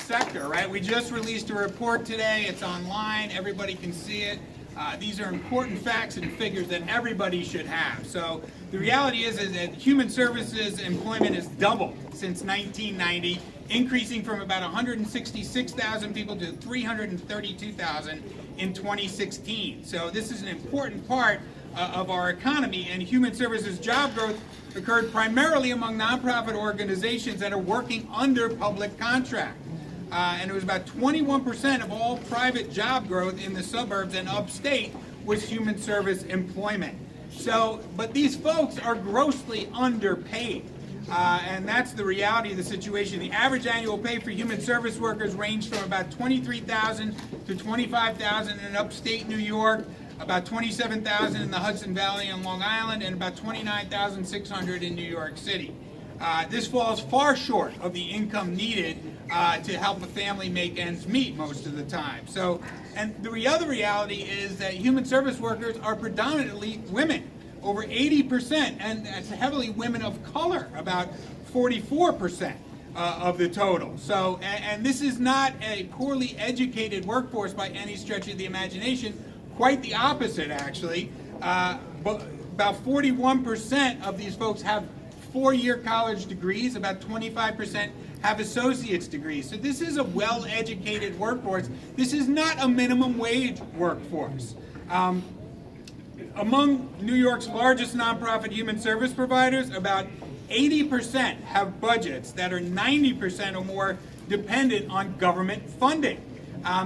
sector, right? We just released a report today. It's online. Everybody can see it. These are important facts and figures that everybody should have. So the reality is that human services employment has doubled since 1990, increasing from about 166,000 people to 332,000 in 2016. So this is an important part of our economy, and human services job growth occurred primarily among nonprofit organizations that are working under public contract. And it was about 21% of all private job growth in the suburbs and upstate was human service employment. So, but these folks are grossly underpaid. And that's the reality of the situation. The average annual pay for human service workers ranged from about $23,000 to $25,000 in upstate New York, about $27,000 in the Hudson Valley and Long Island, and about $29,600 in New York City. This falls far short of the income needed to help a family make ends meet most of the time. So, and the other reality is that human service workers are predominantly women, over 80%, and it's heavily women of color, about 44% of the total. So, and this is not a poorly educated workforce by any stretch of the imagination. Quite the opposite, actually. But about 41% of these folks have four-year college degrees, about 25% have associate's degrees. So this is a well-educated workforce. This is not a minimum wage workforce. Among New York's largest nonprofit human service providers, about 80% have budgets that are 90% or more dependent on government funding.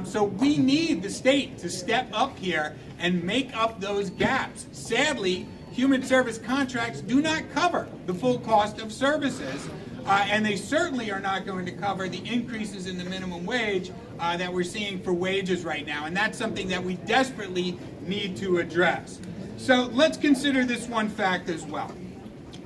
So we need the state to step up here and make up those gaps. Sadly, human service contracts do not cover the full cost of services, and they certainly are not going to cover the increases in the minimum wage that we're seeing for wages right now, and that's something that we desperately need to address. So let's consider this one fact as well,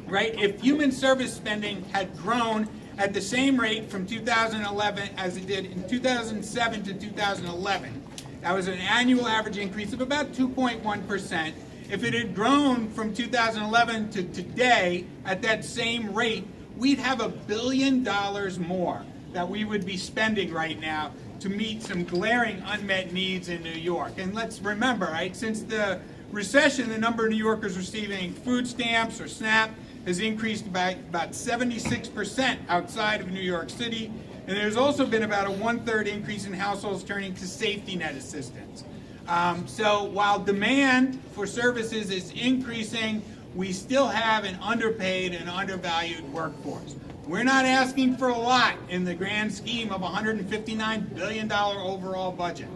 right? If human service spending had grown at the same rate from 2011 as it did in 2007 to 2011, that was an annual average increase of about 2.1%. If it had grown from 2011 to today at that same rate, we'd have $1 billion more that we would be spending right now to meet some glaring unmet needs in New York. And let's remember, right, since the recession, the number of New Yorkers receiving food stamps or SNAP has increased by about 76% outside of New York City, and there's also been about a 1/3 increase in households turning to safety net assistance. So while demand for services is increasing, we still have an underpaid and undervalued workforce. We're not asking for a lot in the grand scheme of a $159 billion overall budget.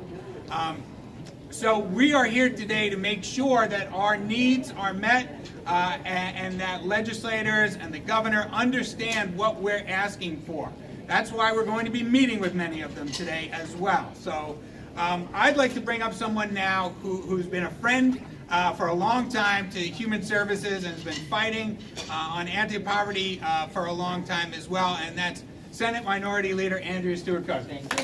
So we are here today to make sure that our needs are met and that legislators and the governor understand what we're asking for. That's why we're going to be meeting with many of them today as well. So I'd like to bring up someone now who's been a friend for a long time to human services and has been fighting on anti-poverty for a long time as well, and that's Senate Minority Leader Andrea Stewart-Cousins.